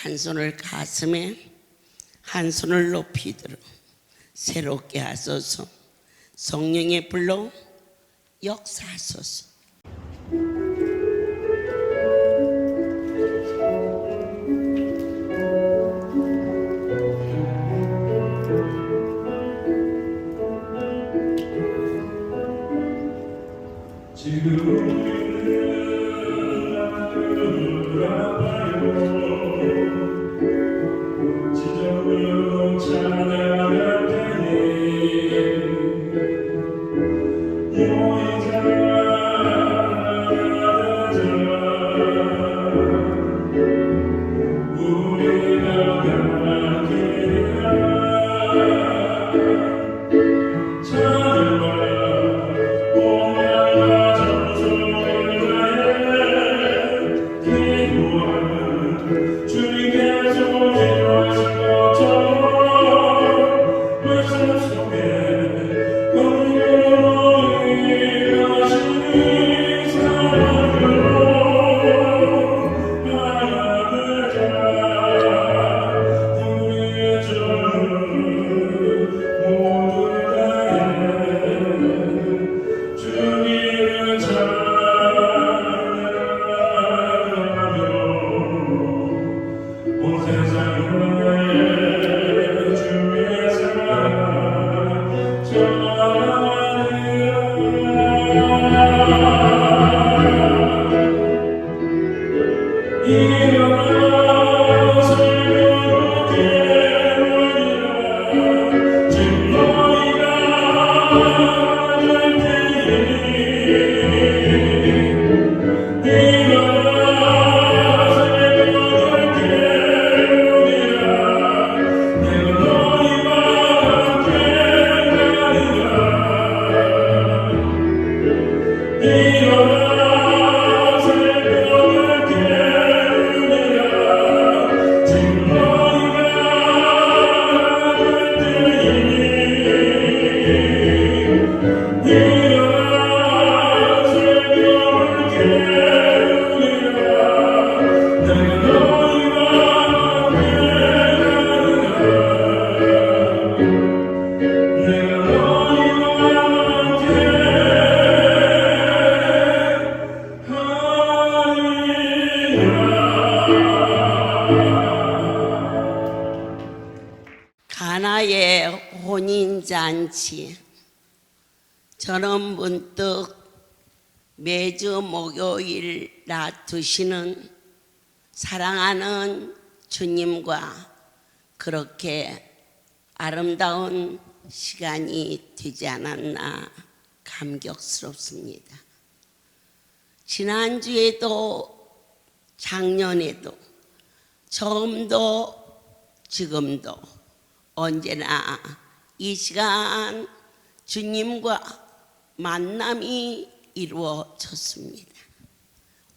한 손을 가슴에 한 손을 높이 들어 새롭게 하소서. 성령의 불로 역사하소서. 가나의 혼인잔치. 저는 문득 매주 목요일 놔두시는 사랑하는 주님과 그렇게 아름다운 시간이 되지 않았나 감격스럽습니다. 지난주에도 작년에도 처음도 지금도 언제나 이 시간 주님과 만남이 이루어졌습니다.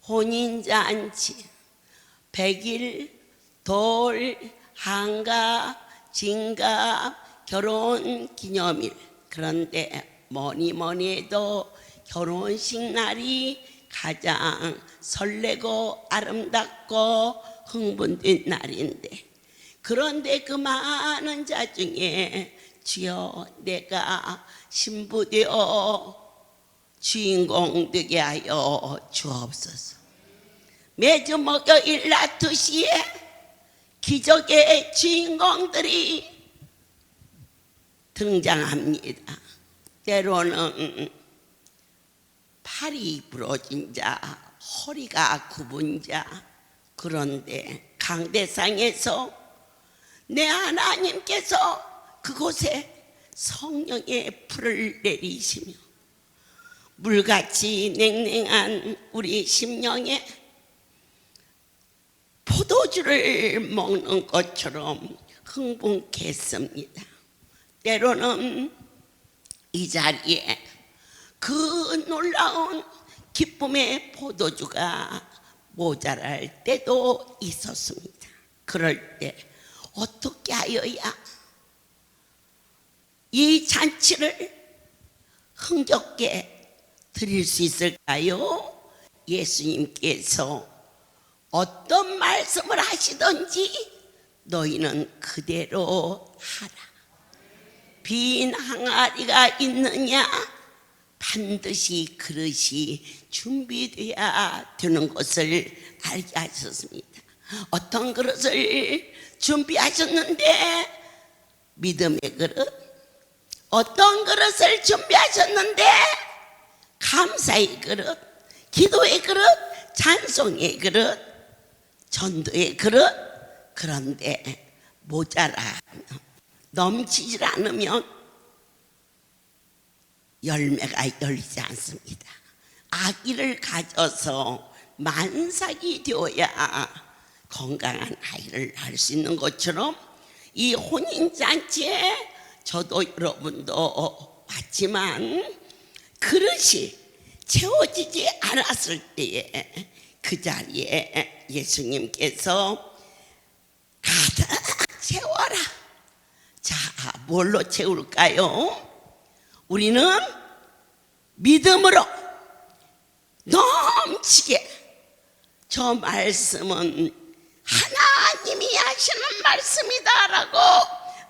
혼인잔치, 100일, 돌, 한가, 진가, 결혼 기념일. 그런데 뭐니 해도 결혼식 날이 가장 설레고 아름답고 흥분된 날인데, 그런데 그 많은 자 중에 주여 내가 신부되어 주인공 되게 하여 주옵소서. 매주 목요일 낮 2시에 기적의 주인공들이 등장합니다. 때로는 팔이 부러진 자, 허리가 굽은 자. 그런데 강대상에서 내 하나님께서 그곳에 성령의 불을 내리시며 물같이 냉랭한 우리 심령에 포도주를 먹는 것처럼 흥분케 했습니다. 때로는 이 자리에 그 놀라운 기쁨의 포도주가 모자랄 때도 있었습니다. 그럴 때 어떻게 하여야 이 잔치를 흥겹게 드릴 수 있을까요? 예수님께서 어떤 말씀을 하시든지 너희는 그대로 하라. 빈 항아리가 있느냐? 반드시 그릇이 준비되어야 되는 것을 알게 하셨습니다. 어떤 그릇을 준비하셨는데? 믿음의 그릇. 어떤 그릇을 준비하셨는데? 감사의 그릇, 기도의 그릇, 찬송의 그릇, 전도의 그릇. 그런데 모자라, 넘치질 않으면 열매가 열리지 않습니다. 아기를 가져서 만삭이 되어야 건강한 아이를 낳을 수 있는 것처럼 이 혼인잔치에 저도 여러분도 왔지만 그릇이 채워지지 않았을 때에 그 자리에 예수님께서 가득 채워라. 자, 뭘로 채울까요? 우리는 믿음으로 넘치게. 저 말씀은 하나님이 하시는 말씀이다라고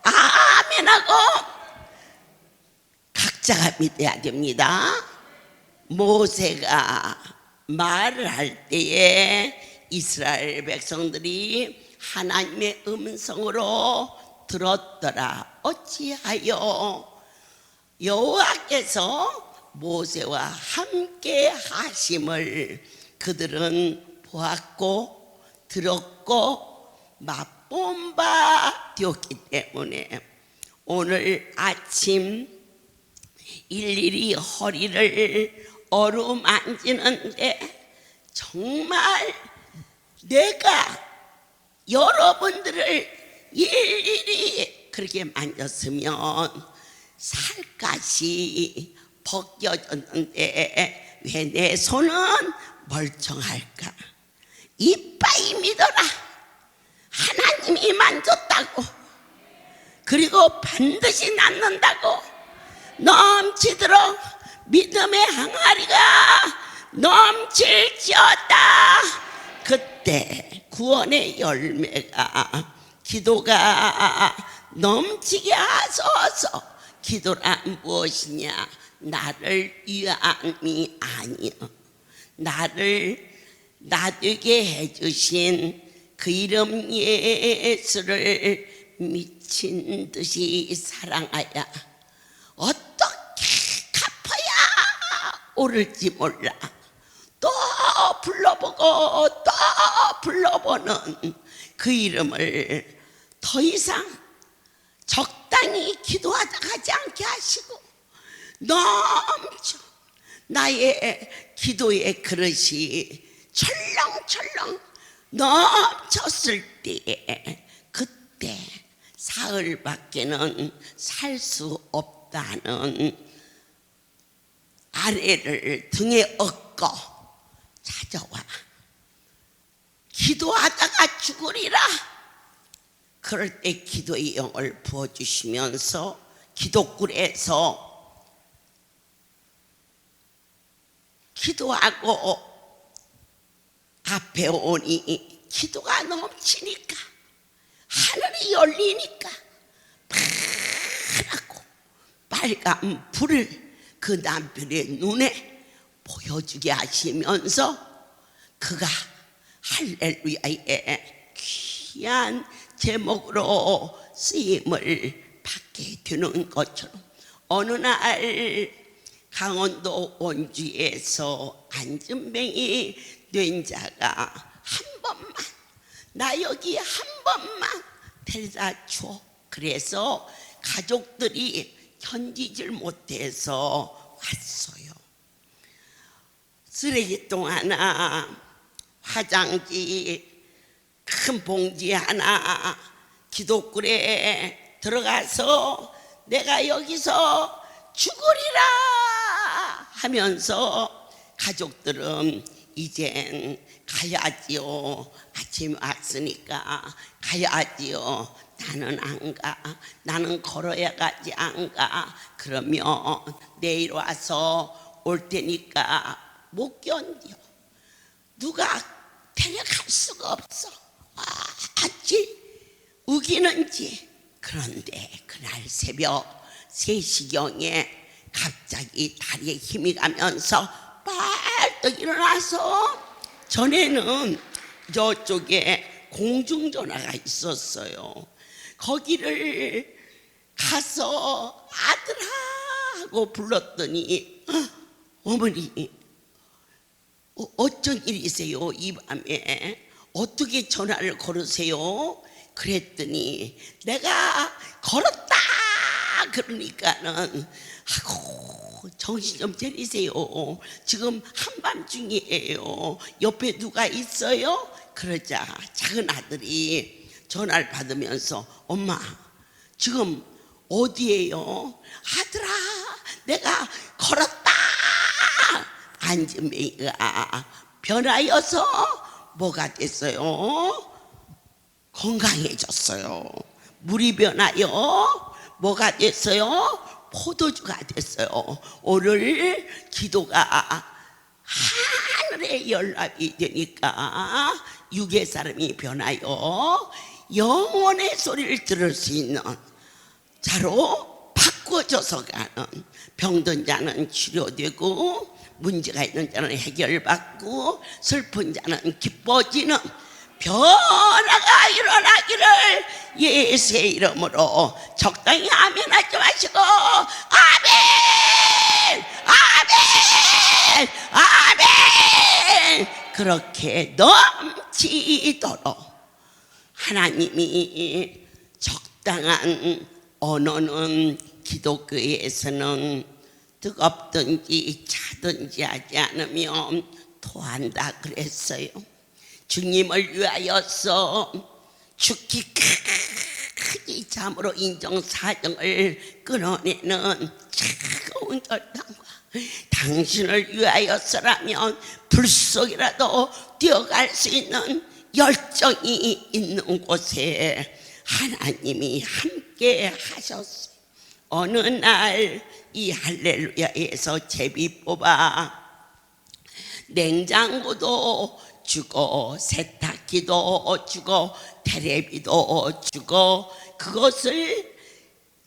아멘하고 각자가 믿어야 됩니다. 모세가 말을 할 때에 이스라엘 백성들이 하나님의 음성으로 들었더라. 어찌하여 여호와께서 모세와 함께 하심을 그들은 보았고 들었고 맛본 바 되었기 때문에 오늘 아침 일일이 허리를 어루만지는데 정말 내가 여러분들을 일일이 그렇게 만졌으면 살갗이 벗겨졌는데 왜 내 손은 멀쩡할까? 이빠이 믿어라. 하나님이 만졌다고, 그리고 반드시 낫는다고, 넘치도록 믿음의 항아리가 넘칠지어다. 그때 구원의 열매가, 기도가 넘치게 하소서. 기도란 무엇이냐? 나를 위함이 아니요, 나를 나되게 해주신 그 이름 예수를 미친 듯이 사랑하여 어떻게 갚아야 오를지 몰라. 또 불러보고 또 불러보는 그 이름을 더 이상 적당히 기도하다 가지 않게 하시고 넘쳐 나의 기도의 그릇이 철렁철렁 넘쳤을 때에 그때 사흘밖에는 살 수 없다는 아래를 등에 업고 찾아와. 기도하다가 죽으리라. 그럴 때 기도의 영을 부어주시면서 기도굴에서 기도하고 앞에 오니 기도가 넘치니까 하늘이 열리니까 파랗고 빨간 불을 그 남편의 눈에 보여주게 하시면서 그가 할렐루야의 귀한 제목으로 쓰임을 받게 되는 것처럼 어느 날 강원도 원주에서 안진뱅이 된 자가 한 번만, 나 여기 한 번만 데려다 줘. 그래서 가족들이 견디질 못해서 왔어요. 쓰레기통 하나, 화장지 큰 봉지 하나, 기도굴에 들어가서 내가 여기서 죽으리라 하면서 가족들은 이젠 가야지요. 아침에 왔으니까 가야지요. 나는 안 가. 나는 걸어야 가지 안 가. 그러면 내일 와서 올 테니까 못 견뎌. 누가 데려갈 수가 없어. 어찌 우기는지. 그런데 그날 새벽 3시경에 갑자기 다리에 힘이 가면서 빨떡 일어나서, 전에는 저쪽에 공중전화가 있었어요. 거기를 가서 아들아 하고 불렀더니, 어머니 어쩐 일이세요? 이 밤에 어떻게 전화를 걸으세요? 그랬더니 내가 걸었다 그러니까는, 아이고 정신 좀 차리세요. 지금 한밤중이에요. 옆에 누가 있어요? 그러자 작은 아들이 전화를 받으면서, 엄마 지금 어디에요? 아들아 내가 걸었다. 안진뱅이가 변하여서 뭐가 됐어요? 건강해졌어요. 물이 변하여 뭐가 됐어요? 포도주가 됐어요. 오늘 기도가 하늘에 연락이 되니까 육의 사람이 변하여 영혼의 소리를 들을 수 있는 자로 바꿔져서 가는, 병든 자는 치료되고 문제가 있는 자는 해결받고 슬픈 자는 기뻐지는 변화가 일어나기를 예수의 이름으로, 적당히 아멘 하지 마시고 아멘 아멘 아멘 그렇게 넘치도록 하나님이 적당한 언어는 기독교에서는 뜨겁든지 차든지 하지 않으면 토한다 그랬어요. 주님을 위하여서 죽기까지 잠으로 인정사정을 끊어내는 차가운 결단과, 당신을 위하여서라면 불 속이라도 뛰어갈 수 있는 열정이 있는 곳에 하나님이 함께 하셨어요. 어느 날 이 할렐루야에서 제비 뽑아 냉장고도 주고 세탁기도 주고 테레비도 주고 그것을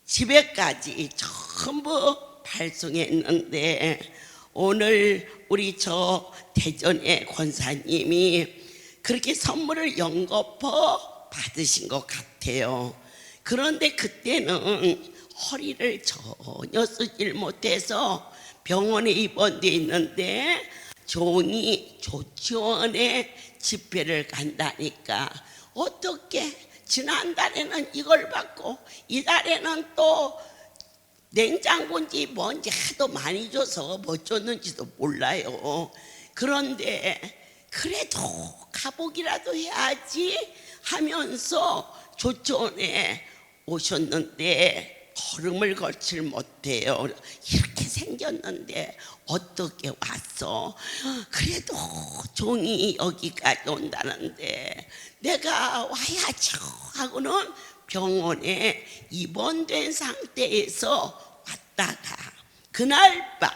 집에까지 전부 발송했는데, 오늘 우리 저 대전의 권사님이 그렇게 선물을 연거푸 받으신 것 같아요. 그런데 그때는 허리를 전혀 쓰질 못해서 병원에 입원돼 있는데, 종이 조치원에 집회를 간다니까 어떻게 지난달에는 이걸 받고 이달에는 또 냉장고인지 뭔지 하도 많이 줘서 뭐 줬는지도 몰라요. 그런데 그래도 가복이라도 해야지 하면서 조치원에 오셨는데 걸음을 걸칠 못해요. 이렇게 생겼는데 어떻게 왔어? 그래도 종이 여기까지 온다는데 내가 와야죠 하고는 병원에 입원된 상태에서 왔다가 그날 밤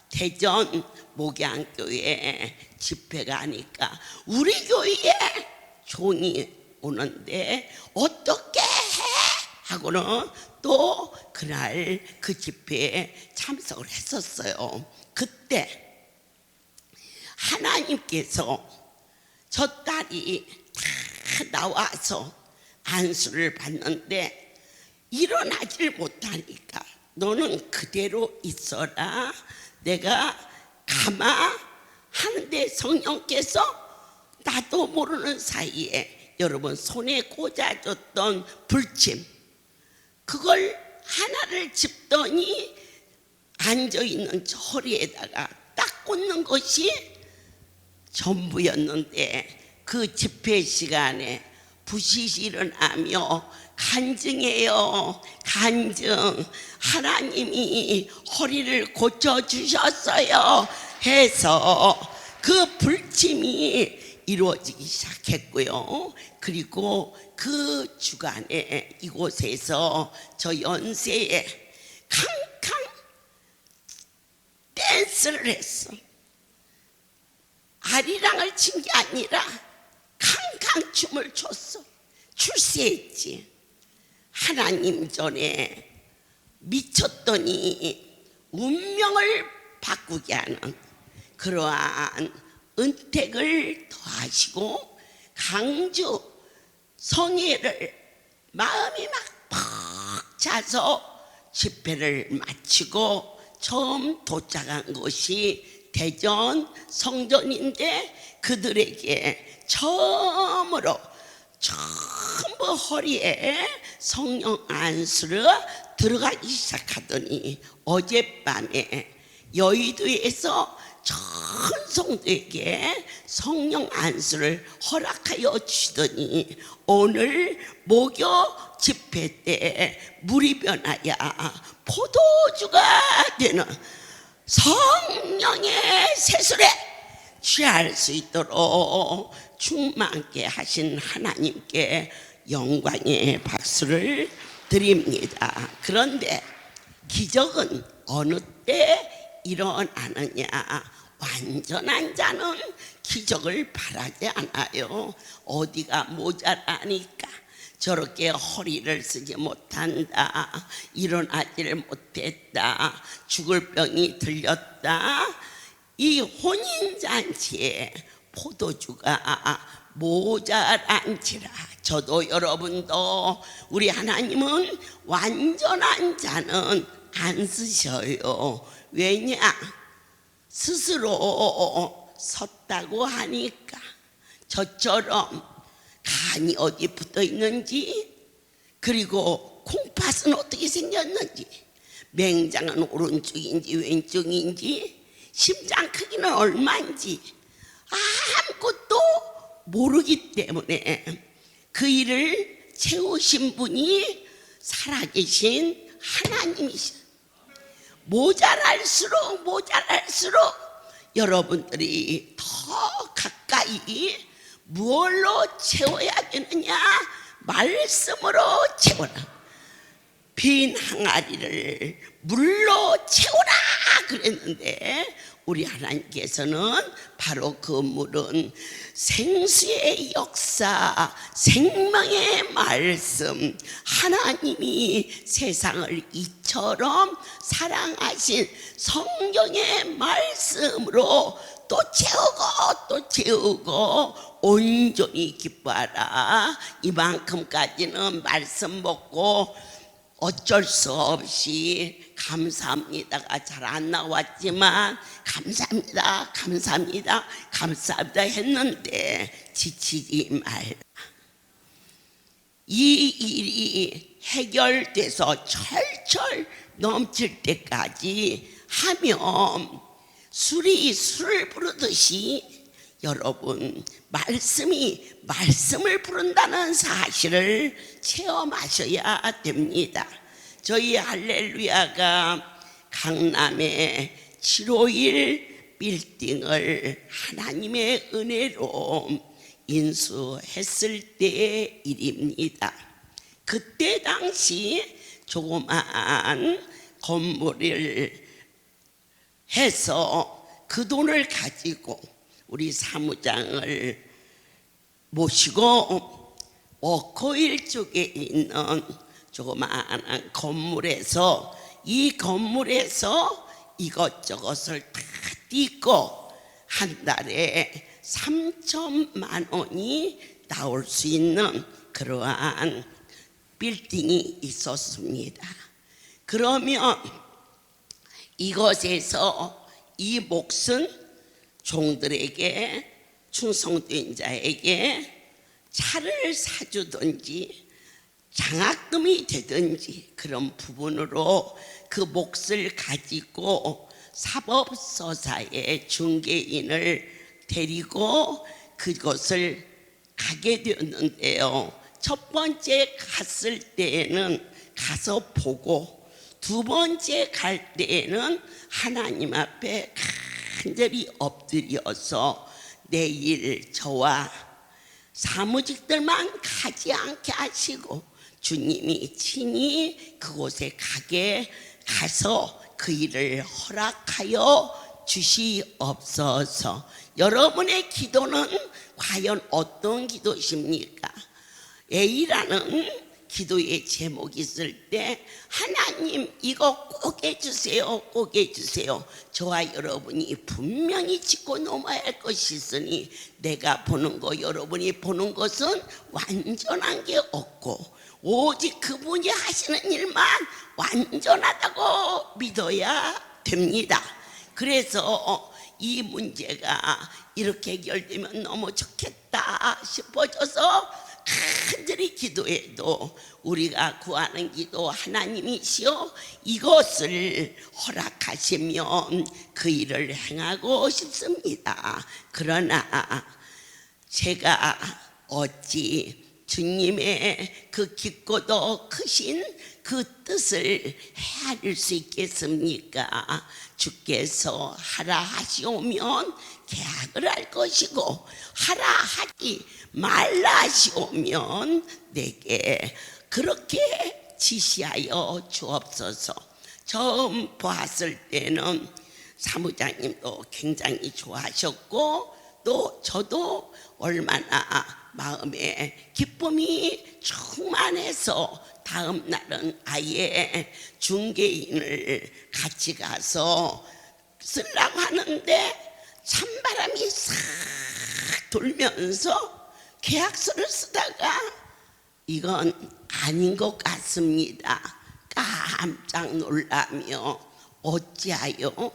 대전 목양교회 집회가 하니까 우리 교회에 종이 오는데 어떻게 해? 하고는 또 그날 그 집회에 참석을 했었어요. 그때 하나님께서 저 딸이 다 나와서 안수를 받는데 일어나질 못하니까 너는 그대로 있어라, 내가 가마 하는데 성령께서 나도 모르는 사이에 여러분 손에 꽂아줬던 불침 그걸 하나를 짚더니 앉아있는 저 허리에다가 딱 꽂는 것이 전부였는데, 그 집회 시간에 부시시 일어나며 간증해요. 간증. 하나님이 허리를 고쳐주셨어요 해서 그 불침이 이루어지기 시작했고요. 그리고 그 주간에 이곳에서 저 연세에 캉캉 댄스를 했어. 아리랑을 친 게 아니라 상춤을 췄어. 출세했지. 하나님 전에 미쳤더니 운명을 바꾸게 하는 그러한 은택을 더하시고 강주 성회를 마음이 막 퍽 차서 집회를 마치고 처음 도착한 곳이 대전 성전인데 그들에게 처음으로 전부 허리에 성령 안수를 들어가기 시작하더니 어젯밤에 여의도에서 전 성도에게 성령 안수를 허락하여 주시더니 오늘 목요 집회 때 물이 변하여 포도주가 되는 성령의 세술에 취할 수 있도록 충만케 하신 하나님께 영광의 박수를 드립니다. 그런데 기적은 어느 때 일어나느냐? 완전한 자는 기적을 바라지 않아요. 어디가 모자라니까 저렇게 허리를 쓰지 못한다, 일어나지를 못했다, 죽을 병이 들렸다. 이 혼인잔치에 포도주가 모자란지라. 저도 여러분도 우리 하나님은 완전한 자는 안 쓰셔요. 왜냐? 스스로 섰다고 하니까. 저처럼 간이 어디 붙어 있는지, 그리고 콩팥은 어떻게 생겼는지, 맹장은 오른쪽인지 왼쪽인지, 심장 크기는 얼마인지 아무것도 모르기 때문에 그 일을 채우신 분이 살아계신 하나님이시죠. 모자랄수록 여러분들이 더 가까이 무엇로 채워야 되느냐? 말씀으로 채워라. 빈 항아리를 물로 채워라 그랬는데 우리 하나님께서는 바로 그 물은 생수의 역사, 생명의 말씀, 하나님이 세상을 이처럼 사랑하신 성경의 말씀으로 또 채우고 온전히 기뻐하라. 이만큼까지는 말씀 먹고 어쩔 수 없이 감사합니다가 잘 안 나왔지만 감사합니다 했는데 지치지 말라. 이 일이 해결돼서 철철 넘칠 때까지 하면 술이 술을 부르듯이 여러분 말씀을 부른다는 사실을 체험하셔야 됩니다. 저희 할렐루야가 강남에 751 빌딩을 하나님의 은혜로 인수했을 때의 일입니다. 그때 당시 조그마한 건물을 해서 그 돈을 가지고 우리 사무장을 모시고 워커힐 쪽에 있는 조그마한 건물에서 이 건물에서 이것저것을 다 띄고 한 달에 3천만 원이 나올 수 있는 그러한 빌딩이 있었습니다. 그러면 이것에서 이 몫은 종들에게, 충성된 자에게 차를 사주든지 장학금이 되든지 그런 부분으로 그 몫을 가지고 사법서사의 중개인을 데리고 그곳을 가게 되었는데요. 첫 번째 갔을 때에는 가서 보고, 두 번째 갈 때에는 하나님 앞에 간절히 엎드려서 내일 저와 사무직들만 가지 않게 하시고 주님이 친히 그곳에 가서 그 일을 허락하여 주시옵소서. 여러분의 기도는 과연 어떤 기도십니까? A라는 기도의 제목이 있을 때 하나님 이거 꼭 해주세요, 꼭 해주세요. 저와 여러분이 분명히 짚고 넘어야 할 것이 있으니 내가 보는 거 여러분이 보는 것은 완전한 게 없고 오직 그분이 하시는 일만 완전하다고 믿어야 됩니다. 그래서 이 문제가 이렇게 해결되면 너무 좋겠다 싶어져서 간절히 기도해도 우리가 구하는 기도 하나님이시여 이것을 허락하시면 그 일을 행하고 싶습니다. 그러나 제가 어찌 주님의 그 깊고도 크신 그 뜻을 헤아릴 수 있겠습니까? 주께서 하라 하시오면 계약을 할 것이고 하라 하지 말라 하시오면 내게 그렇게 지시하여 주옵소서. 처음 보았을 때는 사무장님도 굉장히 좋아하셨고 또 저도 얼마나 마음에 기쁨이 충만해서 다음 날은 아예 중개인을 같이 가서 쓰려고 하는데 찬바람이 싹 돌면서 계약서를 쓰다가 이건 아닌 것 같습니다. 깜짝 놀라며 어찌하여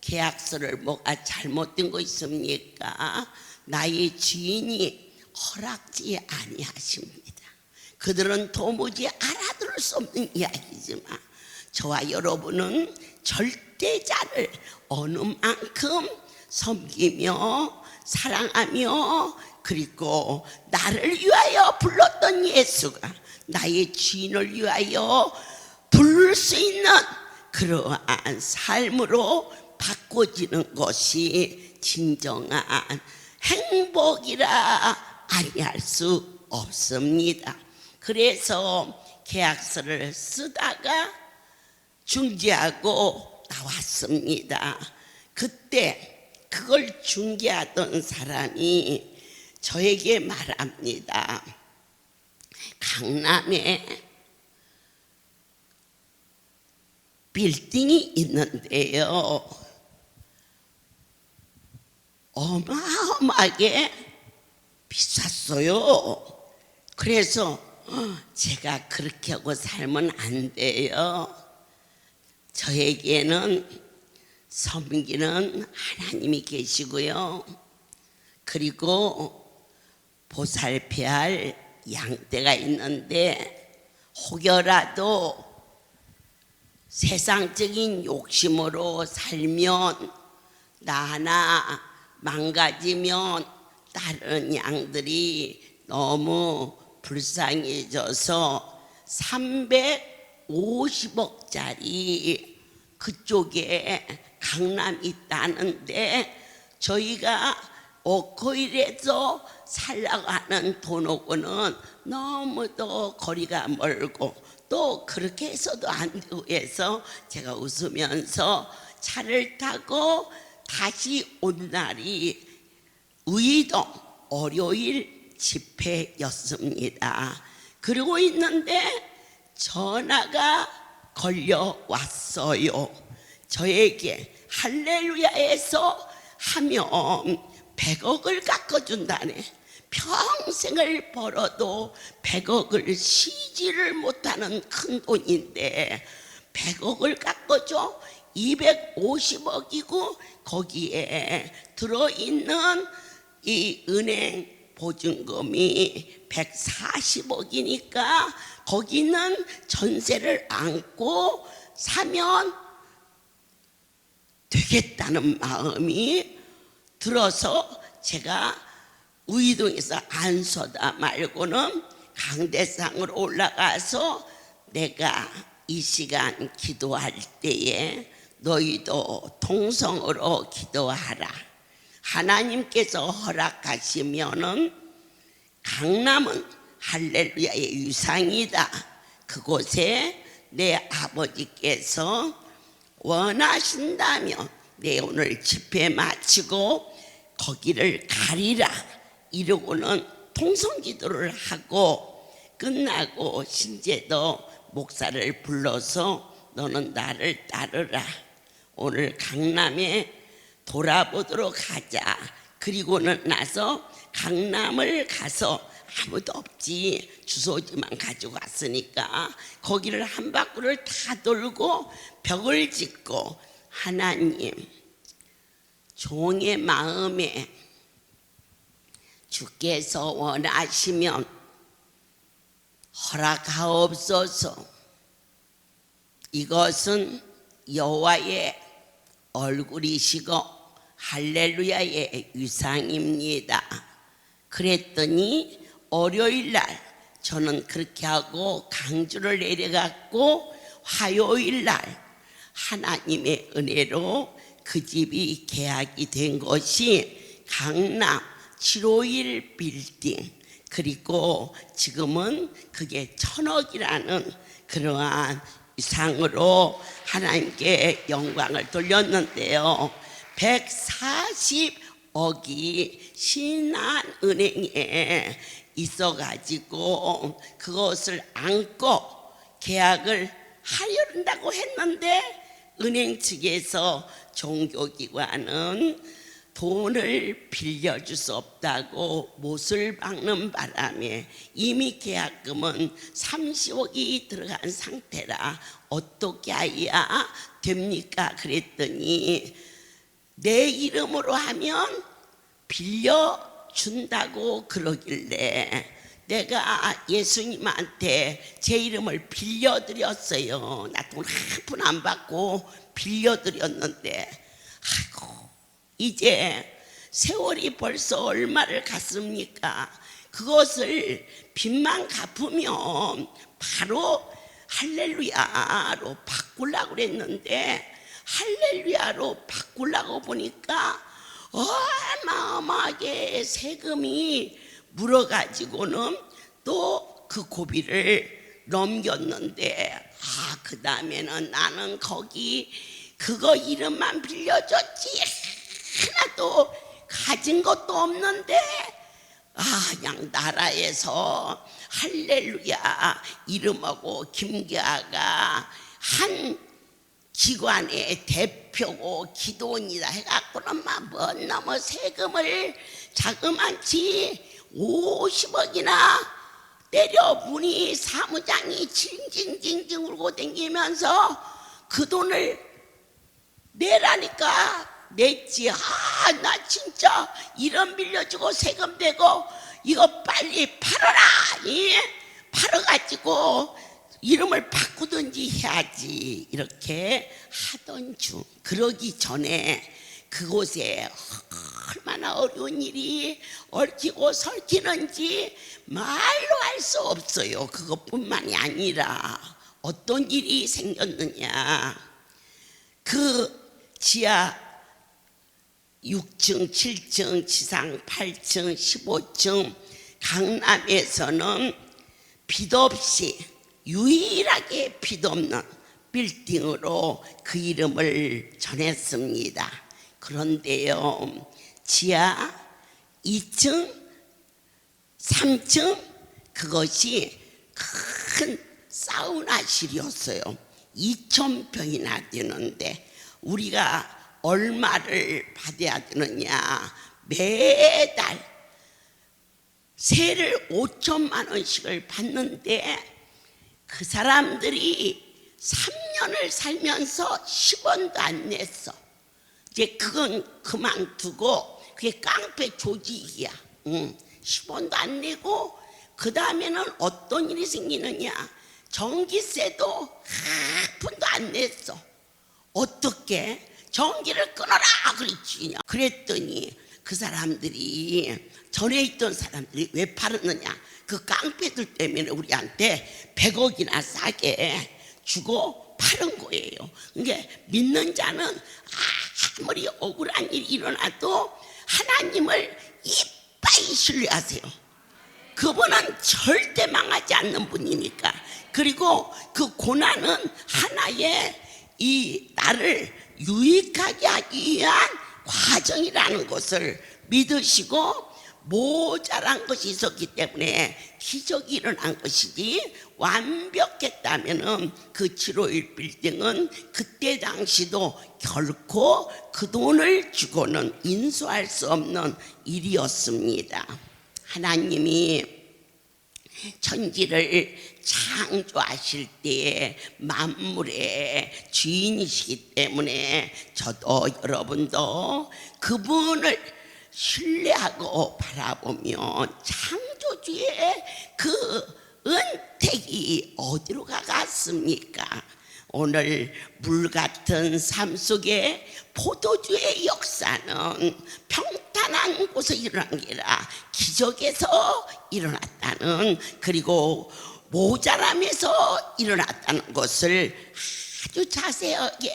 계약서를 뭐가 잘못된 거 있습니까? 나의 주인이 허락지 아니하십니다. 그들은 도무지 알아들을 수 없는 이야기지만 저와 여러분은 절대자를 어느 만큼 섬기며 사랑하며 그리고 나를 위하여 불렀던 예수가 나의 주인을 위하여 부를 수 있는 그러한 삶으로 바꿔지는 것이 진정한 행복이라 아니할 수 없습니다. 그래서 계약서를 쓰다가 중개하고 나왔습니다. 그때 그걸 중개하던 사람이 저에게 말합니다. 강남에 빌딩이 있는데요, 어마어마하게 비쌌어요. 그래서 제가 그렇게 하고 살면 안 돼요. 저에게는 섬기는 하나님이 계시고요, 그리고 보살펴야 할 양떼가 있는데 혹여라도 세상적인 욕심으로 살면 나 하나 망가지면 다른 양들이 너무 불쌍해져서 350억짜리 그쪽에 강남 있다는데 저희가 오코일에서 살라고 하는 도노고는 너무도 거리가 멀고 또 그렇게 해서도 안 되고 해서 제가 웃으면서 차를 타고 다시 온 날이 의동 월요일 집회였습니다. 그러고 있는데 전화가 걸려왔어요. 저에게 할렐루야에서 하면 100억을 깎아준다네. 평생을 벌어도 100억을 쉬지를 못하는 큰 돈인데 100억을 깎아줘. 250억이고 거기에 들어있는 이 은행 보증금이 140억이니까 거기는 전세를 안고 사면 되겠다는 마음이 들어서 제가 우이동에서 안서다 말고는 강대상으로 올라가서 내가 이 시간 기도할 때에 너희도 통성으로 기도하라. 하나님께서 허락하시면은 강남은 할렐루야의 유상이다. 그곳에 내 아버지께서 원하신다면 내 오늘 집회 마치고 거기를 가리라. 이러고는 통성기도를 하고 끝나고 신제도 목사를 불러서 너는 나를 따르라. 오늘 강남에 돌아보도록 하자. 그리고는 나서 강남을 가서 아무도 없지, 주소지만 가지고 왔으니까 거기를 한 바퀴를 다 돌고 벽을 짓고, 하나님 종의 마음에 주께서 원하시면 허락하옵소서. 이것은 여호와의 얼굴이시고 할렐루야의 위상입니다. 그랬더니 월요일날 저는 그렇게 하고 강주를 내려갔고, 화요일날 하나님의 은혜로 그 집이 계약이 된 것이 강남 751 빌딩, 그리고 지금은 그게 1000억이라는 그러한 위상으로 하나님께 영광을 돌렸는데요. 140억이 신한은행에 있어가지고 그것을 안고 계약을 하려고 했는데, 은행 측에서 종교기관은 돈을 빌려줄 수 없다고 못을 박는 바람에 이미 계약금은 30억이 들어간 상태라 어떻게 해야 됩니까? 그랬더니 내 이름으로 하면 빌려준다고 그러길래 내가 예수님한테 제 이름을 빌려드렸어요. 나 돈 한 푼 안 받고 빌려드렸는데, 아이고 이제 세월이 벌써 얼마를 갔습니까? 그것을 빚만 갚으면 바로 할렐루야로 바꾸려고 그랬는데, 할렐루야로 바꾸려고 보니까 어마어마하게 세금이 물어가지고는 또 그 고비를 넘겼는데, 그 다음에는 나는 거기 그거 이름만 빌려줬지 하나도 가진 것도 없는데, 그냥 나라에서 할렐루야 이름하고 김계아가 한 기관의 대표고 기도원이다 해갖고는 뭔 놈의 세금을 자그만치 50억이나 때려부니 사무장이 징징징징 울고 댕기면서 그 돈을 내라니까 냈지. 나 진짜 이름 빌려주고 세금 대고 이거 빨리 팔아라. 팔아가지고 이름을 바꾸든지 해야지. 이렇게 하던 중, 그러기 전에 그곳에 얼마나 어려운 일이 얽히고 설키는지 말로 할 수 없어요. 그것뿐만이 아니라 어떤 일이 생겼느냐, 그 지하 6층, 7층, 지상 8층, 15층 강남에서는 빚 없이 유일하게 빚 없는 빌딩으로 그 이름을 전했습니다. 그런데요, 지하 2층, 3층 그것이 큰 사우나실이었어요. 2000평이나 되는데 우리가 얼마를 받아야 되느냐, 매달 세를 5천만 원씩을 받는데 그 사람들이 3년을 살면서 10원도 안 냈어. 이제 그건 그만두고 그게 깡패 조직이야. 10원도 안 내고, 그 다음에는 어떤 일이 생기느냐, 전기세도 한 푼도 안 냈어. 어떻게? 전기를 끊어라 그랬지. 그랬더니 그 사람들이, 전에 있던 사람들이 왜 팔았느냐, 그 깡패들 때문에 우리한테 100억이나 싸게 주고 파는 거예요. 그러니까 믿는 자는 아무리 억울한 일이 일어나도 하나님을 이빠이 신뢰하세요. 그분은 절대 망하지 않는 분이니까. 그리고 그 고난은 하나의 이 나를 유익하게 하기 위한 과정이라는 것을 믿으시고, 모자란 것이 있었기 때문에 기적이 일어난 것이지, 완벽했다면은 그 751 빌딩은 그때 당시도 결코 그 돈을 주고는 인수할 수 없는 일이었습니다. 하나님이 천지를 창조하실 때에 만물의 주인이시기 때문에 저도 여러분도 그분을 신뢰하고 바라보면 창조주의 그 은택이 어디로 가갔습니까? 오늘 물 같은 삶 속에 포도주의 역사는 평탄한 곳에서 일어난 게 아니라 기적에서 일어났다는, 그리고 모자람에서 일어났다는 것을 아주 자세하게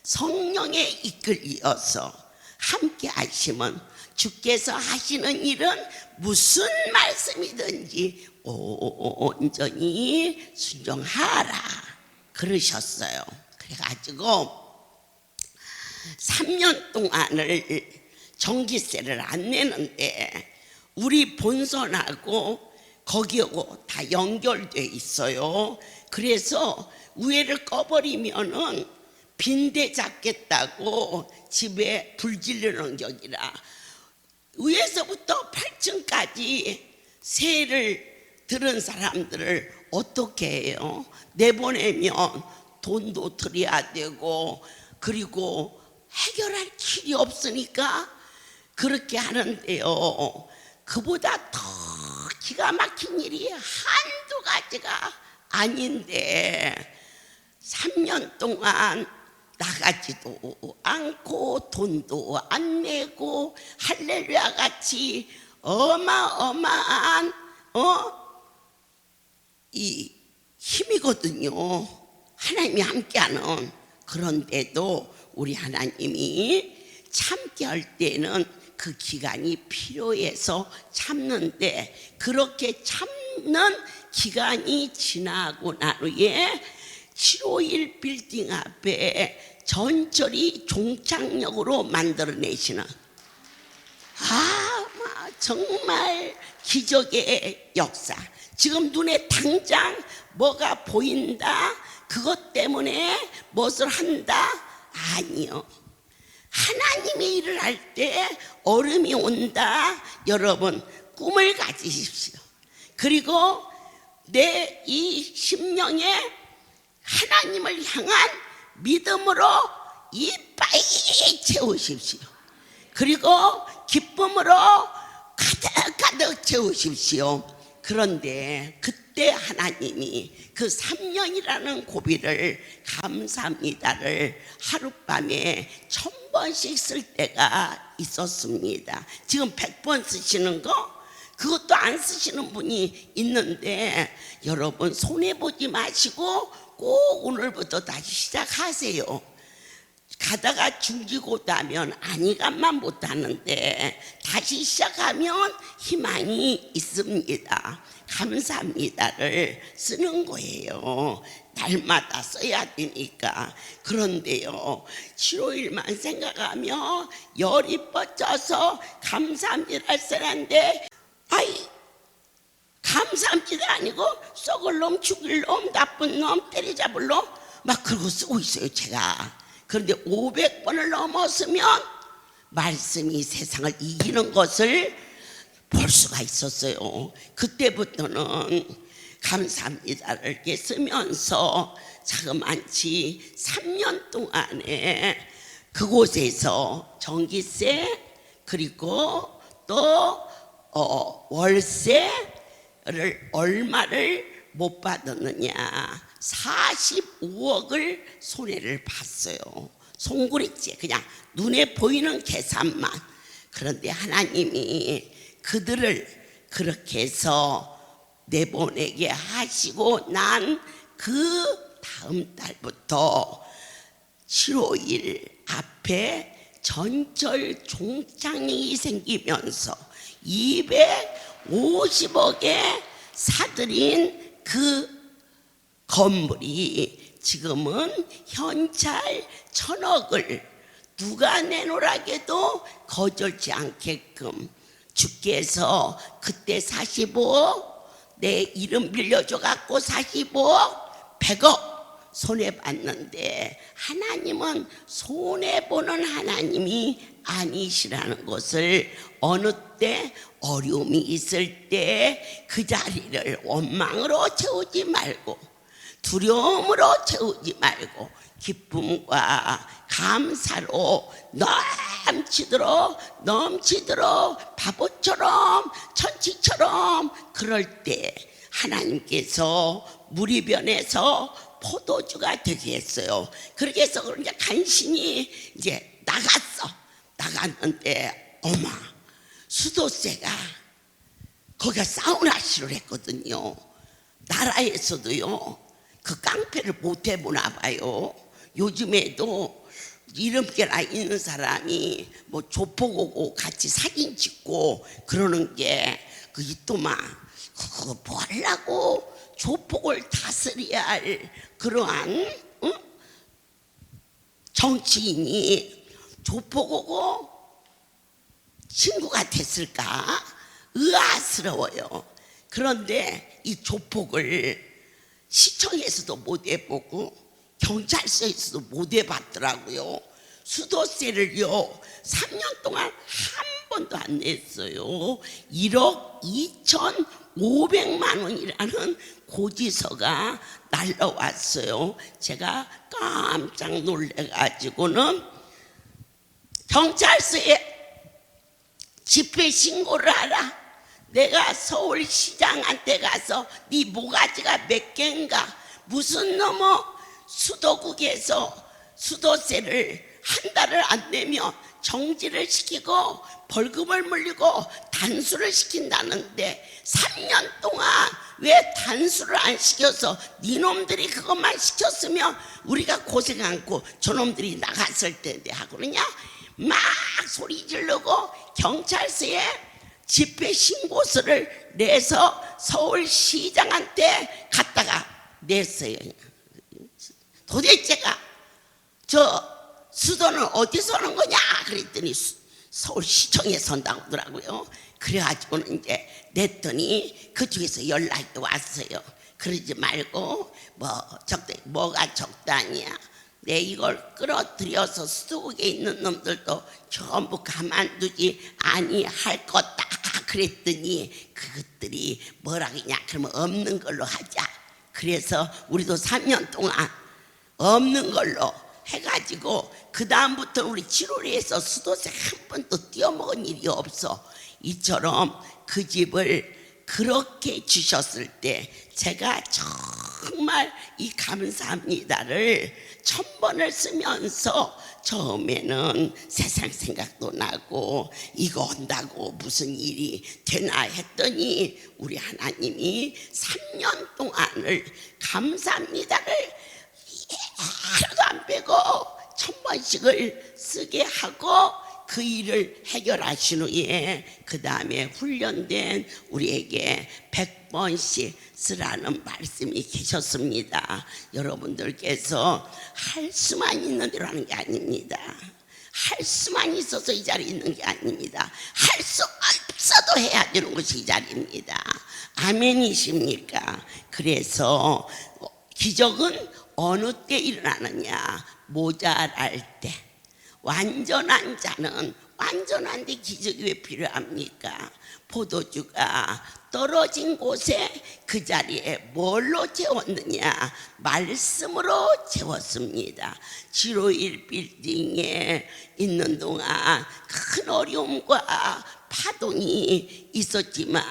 성령에 이끌려서 함께 하시면 주께서 하시는 일은 무슨 말씀이든지 온전히 순종하라 그러셨어요. 그래가지고 3년 동안을 전기세를 안 내는데 우리 본선하고 거기하고 다 연결돼 있어요. 그래서 우회를 꺼버리면은 빈대 잡겠다고 집에 불 지르는 격이라 위에서부터 8층까지 세를 들은 사람들을 어떻게 해요? 내보내면 돈도 드려야 되고, 그리고 해결할 길이 없으니까 그렇게 하는데요. 그보다 더 기가 막힌 일이 한두 가지가 아닌데 3년 동안 나가지도 않고 돈도 안 내고 할렐루야 같이 어마어마한 이 힘이거든요. 하나님이 함께하는. 그런데도 우리 하나님이 참게 할 때는 그 기간이 필요해서 참는데, 그렇게 참는 기간이 지나고 난 후에 751 빌딩 앞에 전철이 종착역으로 만들어내시는 정말 기적의 역사. 지금 눈에 당장 뭐가 보인다, 그것 때문에 무엇을 한다? 아니요. 하나님의 일을 할 때 얼음이 온다. 여러분 꿈을 가지십시오. 그리고 내 이 심령에 하나님을 향한 믿음으로 이빨 채우십시오. 그리고 기쁨으로 가득가득 채우십시오. 그런데 그때 하나님이 그 3년이라는 고비를, 감사합니다를 하룻밤에 1000번씩 쓸 때가 있었습니다. 지금 100번 쓰시는 거, 그것도 안 쓰시는 분이 있는데, 여러분 손해보지 마시고 꼭 오늘부터 다시 시작하세요. 가다가 중지고 나면 안일감만 못하는데 다시 시작하면 희망이 있습니다. 감사합니다를 쓰는 거예요. 날마다 써야 되니까. 그런데요, 751만 생각하며 열이 뻗쳐서 감사합니다를 쓰는데, 감사합니다 아니고 썩을 놈, 죽일 놈, 나쁜 놈, 때리잡을 놈 막 그러고 쓰고 있어요 제가. 그런데 500번을 넘었으면 말씀이 세상을 이기는 것을 볼 수가 있었어요. 그때부터는 감사합니다를 이렇게 쓰면서 자그만치 3년 동안에 그곳에서 전기세, 그리고 또 월세를 얼마를 못 받았느냐, 45억을 손해를 봤어요. 송구리째, 그냥 눈에 보이는 계산만. 그런데 하나님이 그들을 그렇게 해서 내보내게 하시고 난 그 다음 달부터 751 앞에 전철 종착역이 생기면서 250억에 사들인 그 건물이 지금은 현찰 1000억을 누가 내놓으라게도 거절치 않게끔 주께서 그때 45억 내 이름 빌려줘갖고 45억 100억 손해봤는데 하나님은 손해보는 하나님이 아니시라는 것을 어느 때 어려움이 있을 때 그 자리를 원망으로 채우지 말고 두려움으로 채우지 말고 기쁨과 감사로 넘치도록 바보처럼 천치처럼 그럴 때 하나님께서 물이 변해서 포도주가 되게 했어요. 그렇게 해서 그러니까 간신히 이제 나갔는데 어마 수도세가 거기가 사우나실을 했거든요. 나라에서도요 그 깡패를 못 해보나 봐요. 요즘에도 이름께나 있는 사람이 뭐 조폭오고 같이 사진 찍고 그러는 게 그 이또마 그거 뭐 하려고 조폭을 다스려야 할 그러한 정치인이 조폭오고 친구가 됐을까 의아스러워요. 그런데 이 조폭을 시청에서도 못 해보고 경찰서에서도 못 해봤더라고요. 수도세를요 3년 동안 한 번도 안 냈어요. 1억 2,500만 원이라는 고지서가 날라왔어요. 제가 깜짝 놀래가지고는 경찰서에 집회 신고를 하라. 내가 서울시장한테 가서 네 모가지가 몇 개인가 무슨 놈의 수도국에서 수도세를 한 달을 안 내면 정지를 시키고 벌금을 물리고 단수를 시킨다는데 3년 동안 왜 단수를 안 시켜서 니놈들이 그것만 시켰으면 우리가 고생 않고 저놈들이 나갔을 텐데 하고 그러냐 막 소리 지르고 경찰서에 집회 신고서를 내서 서울시장한테 갖다가 냈어요. 도대체가 저 수도는 어디서 오는 거냐 그랬더니 서울시청에서 온다고 하더라고요. 그래가지고는 이제 냈더니 그쪽에서 연락이 왔어요. 그러지 말고 뭐가 적당이야. 내 이걸 끌어들여서 수도국에 있는 놈들도 전부 가만두지 아니할 거다 그랬더니 그것들이 뭐라 그러냐 그러면 없는 걸로 하자. 그래서 우리도 3년 동안 없는 걸로 해가지고 그 다음부터 우리 7월에서 수도세 한 번도 띄어먹은 일이 없어. 이처럼 그 집을 그렇게 주셨을 때 제가 정말 이 감사합니다를 1000번을 쓰면서 처음에는 세상 생각도 나고 이거 온다고 무슨 일이 되나 했더니 우리 하나님이 3년 동안을 감사합니다를 하루도 안 빼고 1000번씩을 쓰게 하고 그 일을 해결하신 후에 그 다음에 훈련된 우리에게 100번씩 쓰라는 말씀이 계셨습니다. 여러분들께서 할 수만 있는 대로 하는 게 아닙니다. 할 수만 있어서 이 자리에 있는 게 아닙니다. 할 수 없어도 해야 되는 것이 이 자리입니다. 아멘이십니까? 그래서 기적은 어느 때 일어나느냐? 모자랄 때. 완전한 자는 완전한데 기적이 왜 필요합니까? 포도주가 떨어진 곳에 그 자리에 뭘로 채웠느냐? 말씀으로 채웠습니다. 751 빌딩에 있는 동안 큰 어려움과 파동이 있었지만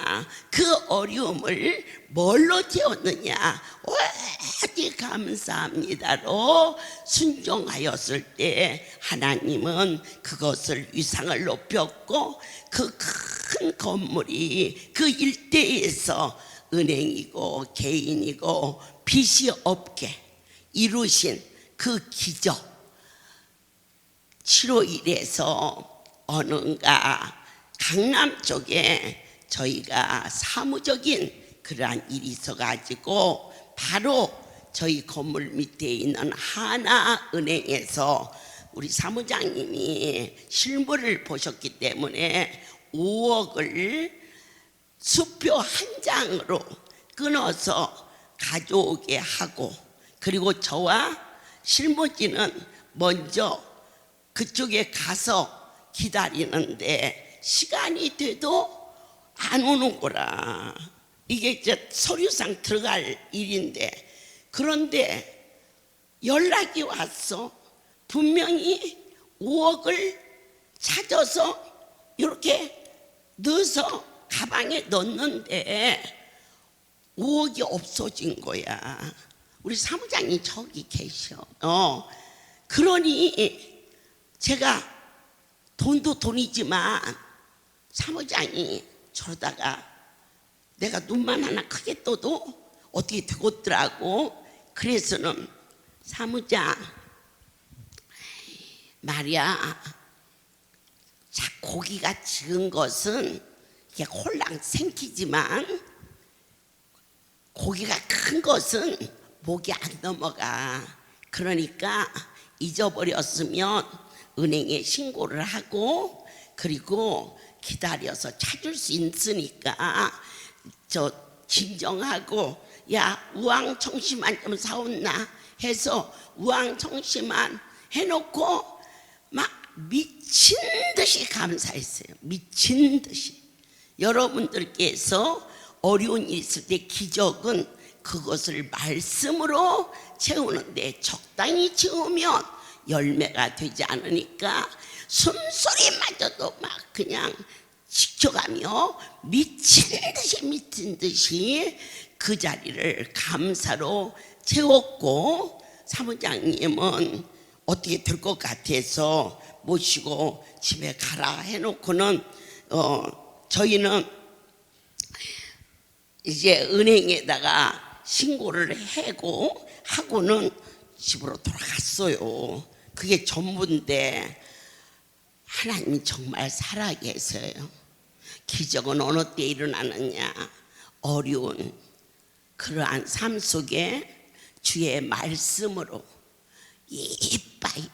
그 어려움을 뭘로 채웠느냐? 오직 감사합니다로 순종하였을 때 하나님은 그것을 위상을 높였고 그 큰 건물이 그 일대에서 은행이고 개인이고 빚이 없게 이루신 그 기적 751에서 어느가 강남 쪽에 저희가 사무적인 그러한 일이 있어가지고 바로 저희 건물 밑에 있는 하나은행에서 우리 사무장님이 실물을 보셨기 때문에 5억을 수표 한 장으로 끊어서 가져오게 하고, 그리고 저와 실무진은 먼저 그쪽에 가서 기다리는데 시간이 돼도 안 오는 거라. 이게 이제 서류상 들어갈 일인데, 그런데 연락이 왔어. 분명히 5억을 찾아서 이렇게 넣어서 가방에 넣었는데 5억이 없어진 거야. 우리 사무장이 저기 계셔. 그러니 제가 돈도 돈이지만 사무장이 저러다가 내가 눈만 하나 크게 떠도 어떻게 되겠더라고. 그래서는 사무장 말이야, 자, 고기가 적은 것은 이게 홀랑 생기지만 고기가 큰 것은 목이 안 넘어가. 그러니까 잊어버렸으면 은행에 신고를 하고, 그리고 기다려서 찾을 수 있으니까 저 진정하고, 야, 우황청심환 좀 사온나 해서 우황청심환 해놓고 막 미친 듯이 감사했어요. 미친 듯이. 여러분들께서 어려운 일 있을 때 기적은 그것을 말씀으로 채우는데 적당히 채우면 열매가 되지 않으니까 숨소리마저도 막 그냥 지켜가며 미친 듯이 그 자리를 감사로 채웠고, 사무장님은 어떻게 될 것 같아서 모시고 집에 가라 해놓고는 저희는 이제 은행에다가 신고를 하고는 집으로 돌아갔어요. 그게 전부인데 하나님이 정말 살아계세요. 기적은 어느 때 일어나느냐? 어려운 그러한 삶 속에 주의 말씀으로 이빠이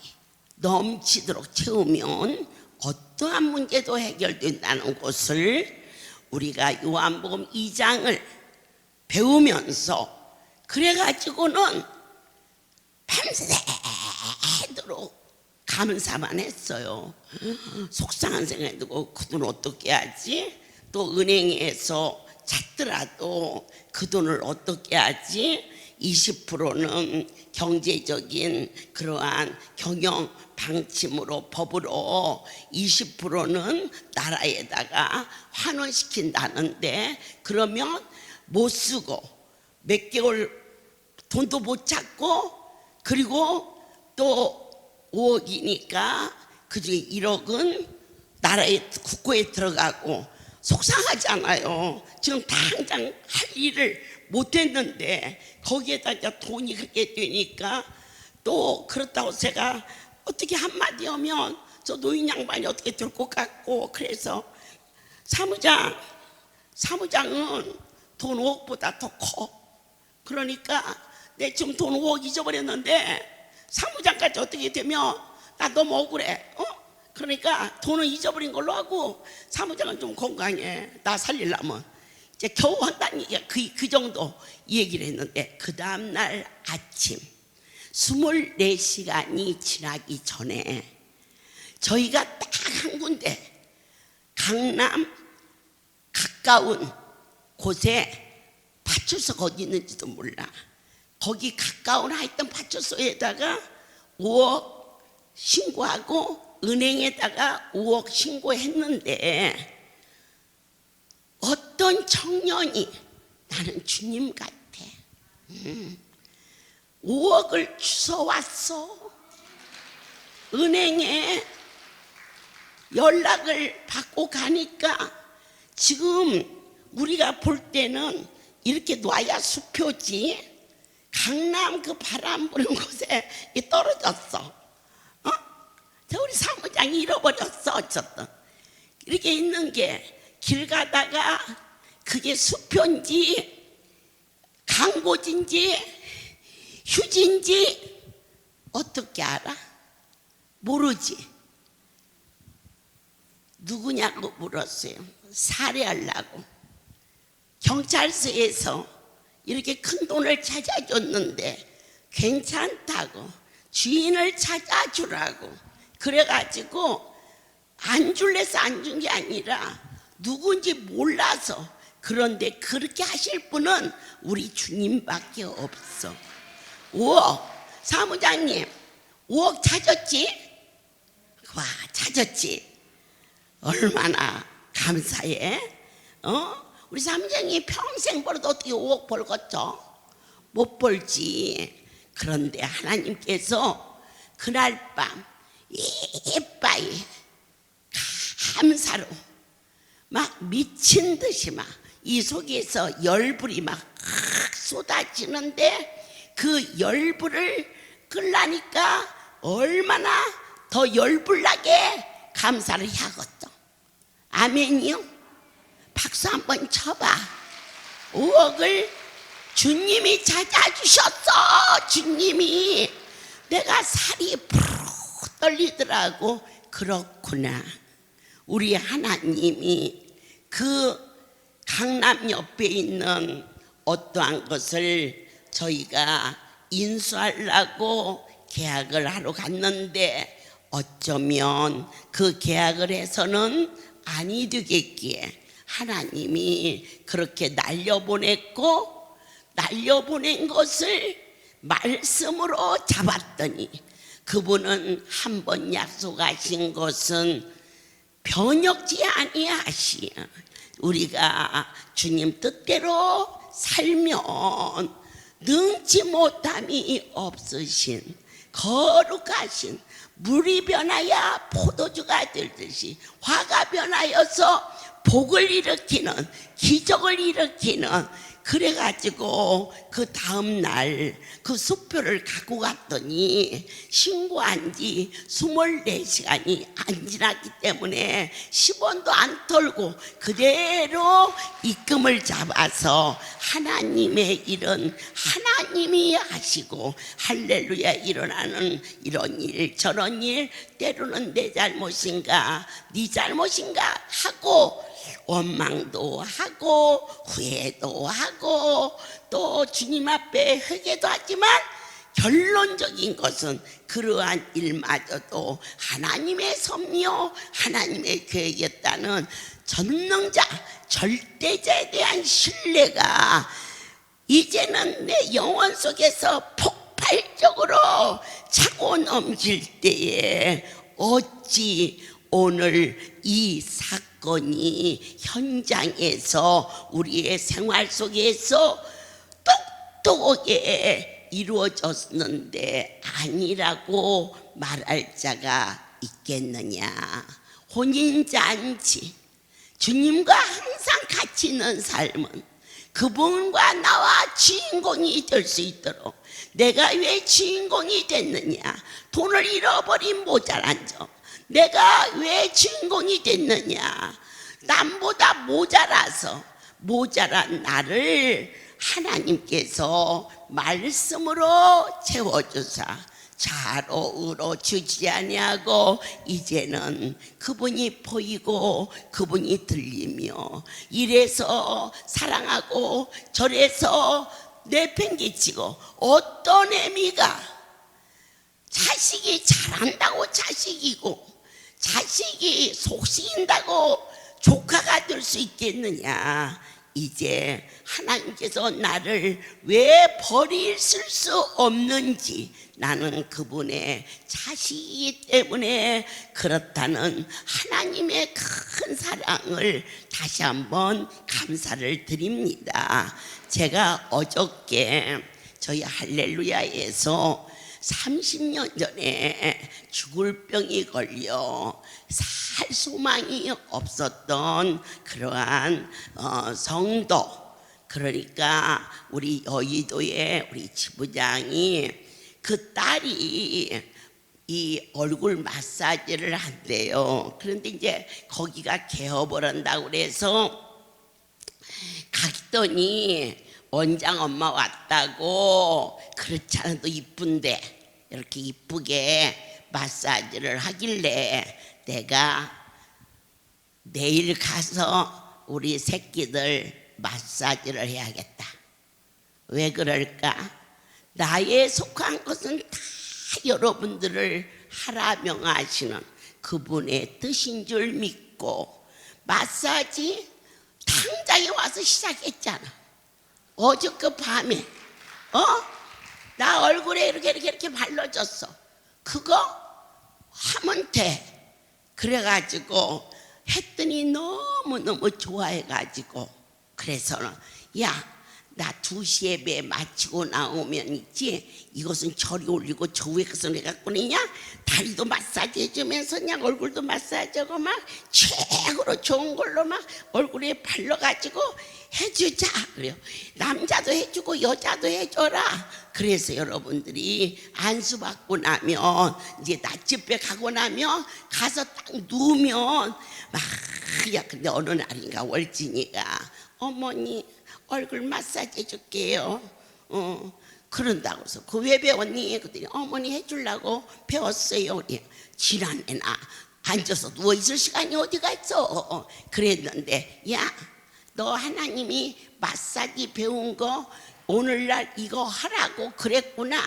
넘치도록 채우면 어떠한 문제도 해결된다는 것을 우리가 요한복음 2장을 배우면서 그래가지고는 밤새도록 감사만 했어요. 속상한 생각이 들고 그 돈 어떻게 하지? 또 은행에서 찾더라도 그 돈을 어떻게 하지? 20%는 경제적인 그러한 경영 방침으로 법으로 20%는 나라에다가 환원시킨다는데, 그러면 못 쓰고 몇 개월 돈도 못 찾고, 그리고 또 5억이니까 그중에 1억은 나라의 국고에 들어가고 속상하잖아요. 지금 당장 할 일을 못했는데 거기에다 이제 돈이 그렇게 되니까, 또 그렇다고 제가 어떻게 한마디 하면 저 노인 양반이 어떻게 될 것 같고, 그래서 사무장은 돈 5억보다 더 커. 그러니까 내 지금 돈 5억 잊어버렸는데 사무장까지 어떻게 되면 나 너무 억울해. 그러니까 돈은 잊어버린 걸로 하고 사무장은 좀 건강해. 나 살리려면 이제 겨우 한다는 얘기가 그 정도 얘기를 했는데, 그 다음날 아침 24시간이 지나기 전에 저희가 딱 한 군데 강남 가까운 곳에 파출소가 어디 있는지도 몰라. 거기 가까운 하여튼 파출소에다가 5억 신고하고 은행에다가 5억 신고했는데, 어떤 청년이 나는 주님 같아 5억을 주워왔어. 은행에 연락을 받고 가니까 지금 우리가 볼 때는 이렇게 놔야 수표지, 강남 그 바람 부는 곳에 떨어졌어. 저 우리 사무장이 잃어버렸어. 어쨌든 이렇게 있는 게 길 가다가 그게 수표인지 광고지인지 휴지인지 어떻게 알아? 모르지. 누구냐고 물었어요. 살해하려고. 경찰서에서 이렇게 큰 돈을 찾아줬는데 괜찮다고, 주인을 찾아주라고 그래가지고 안 줄래서 안 준 게 아니라 누군지 몰라서. 그런데 그렇게 하실 분은 우리 주님밖에 없어. 5억, 사무장님 5억 찾았지? 와, 찾았지? 얼마나 감사해. 우리 사무장님 평생 벌어도 어떻게 5억 벌겠죠? 못 벌지. 그런데 하나님께서 그날 밤 이빠이 감사로 막 미친 듯이 막 이 속에서 열불이 막 쏟아지는데 그 열불을 끌라니까 얼마나 더 열불나게 감사를 하겠죠. 아멘이요? 박수 한번 쳐봐. 5억을 주님이 찾아주셨어. 주님이. 내가 살이 푸르 떨리더라고. 그렇구나. 우리 하나님이 그 강남 옆에 있는 어떠한 것을 저희가 인수하려고 계약을 하러 갔는데 어쩌면 그 계약을 해서는 아니 되겠기에 하나님이 그렇게 날려보냈고, 날려보낸 것을 말씀으로 잡았더니 그분은 한 번 약속하신 것은 변혁지 아니하시오. 우리가 주님 뜻대로 살면 능치 못함이 없으신 거룩하신, 물이 변하여 포도주가 되듯이 화가 변하여서 복을 일으키는, 기적을 일으키는, 그래가지고 그 다음날 그 수표를 갖고 갔더니 신고한 지 24시간이 안 지났기 때문에 10원도 안 털고 그대로 입금을 잡아서 하나님의 일은 하나님이 하시고, 할렐루야. 일어나는 이런 일 저런 일, 때로는 내 잘못인가 네 잘못인가 하고 원망도 하고 후회도 하고 또 주님 앞에 회개도 하지만 결론적인 것은 그러한 일마저도 하나님의 섭리요 하나님의 계획이었다는 전능자 절대자에 대한 신뢰가 이제는 내 영혼 속에서 폭발적으로 차고 넘칠 때에 어찌 오늘 이 사건이 현장에서 우리의 생활 속에서 똑똑하게 이루어졌는데 아니라고 말할 자가 있겠느냐. 혼인잔치, 주님과 항상 같이 있는 삶은 그분과 나와 주인공이 될 수 있도록. 내가 왜 주인공이 됐느냐? 돈을 잃어버린 모자란 점. 내가 왜 주인공이 됐느냐? 남보다 모자라서 모자란 나를 하나님께서 말씀으로 채워주사 좌로 우로 주지 아니하고 이제는 그분이 보이고 그분이 들리며 이래서 사랑하고 저래서 내팽개치고 어떤 애미가 자식이 잘한다고 자식이고 자식이 속쓰인다고 조카가 될 수 있겠느냐. 이제 하나님께서 나를 왜 버리실 수 없는지, 나는 그분의 자식이기 때문에 그렇다는 하나님의 큰 사랑을 다시 한번 감사를 드립니다. 제가 어저께 저희 할렐루야에서 30년 전에 죽을 병이 걸려 살 소망이 없었던 그러한 성도, 그러니까 우리 여의도에 우리 지부장이 그 딸이 이 얼굴 마사지를 한대요. 그런데 이제 거기가 개업을 한다고 그래서 갔더니 원장 엄마 왔다고, 그렇지 않아도 이쁜데 이렇게 이쁘게 마사지를 하길래 내가 내일 가서 우리 새끼들 마사지를 해야겠다. 왜 그럴까? 나에 속한 것은 다 여러분들을 하라 명하시는 그분의 뜻인 줄 믿고 마사지 당장에 와서 시작했잖아. 어저께 밤에 나 얼굴에 이렇게 발라줬어. 그거 하면 돼. 그래가지고 했더니 너무너무 좋아해가지고 그래서는 야, 나 2시에 배 마치고 나오면 있지, 이것은 저리 올리고 저 위에 것은 내가 꺼내냐, 다리도 마사지 해주면서 그냥 얼굴도 마사지하고 막 최고로 좋은 걸로 막 얼굴에 발라가지고 해주자. 그래요. 남자도 해주고 여자도 해줘라. 그래서 여러분들이 안수받고 나면 이제 낮집에 가고 나면 가서 딱 누우면 막, 야, 근데 어느 날인가 월진이가 어머니 얼굴 마사지 해줄게요. 그런다고 해서 그 왜 배웠니? 그랬더니 어머니 해주려고 배웠어요. 지난해나 앉아서 누워있을 시간이 어디가 있어. 그랬는데 야, 너 하나님이 마사지 배운 거 오늘날 이거 하라고 그랬구나.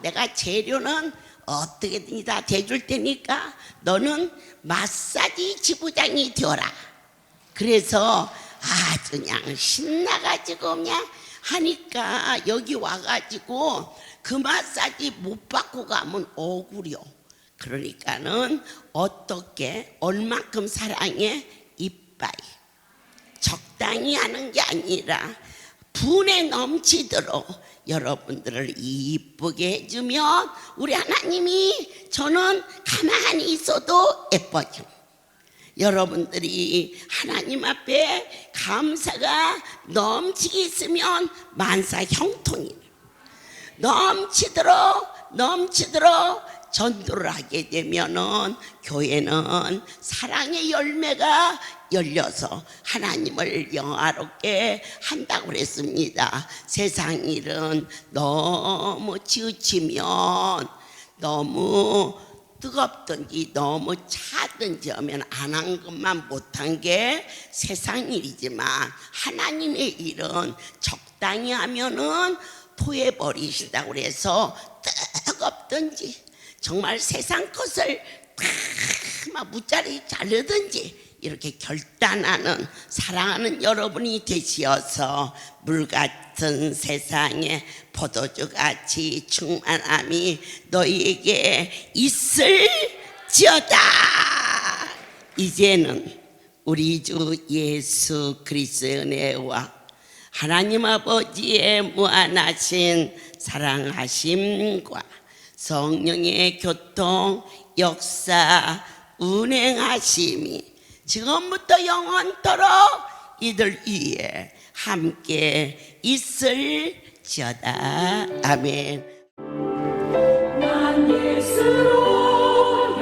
내가 재료는 어떻게든 다 대줄 테니까 너는 마사지 지부장이 되어라. 그래서 아주 그냥 신나가지고 그냥 하니까 여기 와가지고 그 마사지 못 받고 가면 억울해요. 그러니까는 어떻게 얼만큼 사랑해? 이빠이 적당히 하는 게 아니라 분에 넘치도록 여러분들을 이쁘게 해주면 우리 하나님이 저는 가만히 있어도 예뻐져. 여러분들이 하나님 앞에 감사가 넘치게 있으면 만사 형통이 넘치도록 전도를 하게 되면은 교회는 사랑의 열매가 열려서 하나님을 영화롭게 한다고 그랬습니다. 세상 일은 너무 지우치면 너무 뜨겁든지 너무 차든지 하면 안 한 것만 못한 게 세상 일이지만 하나님의 일은 적당히 하면은 토해버리신다고 그래서 뜨겁든지 정말 세상 것을 막 무자리 자르든지 이렇게 결단하는 사랑하는 여러분이 되시어서 물같은 세상에 포도주같이 충만함이 너희에게 있을지어다. 이제는 우리 주 예수 그리스도의 은혜와 하나님 아버지의 무한하신 사랑하심과 성령의 교통 역사 운행하심이 지금부터 영원토록 이들 위에 함께 있을지어다. 아멘. 난 예수로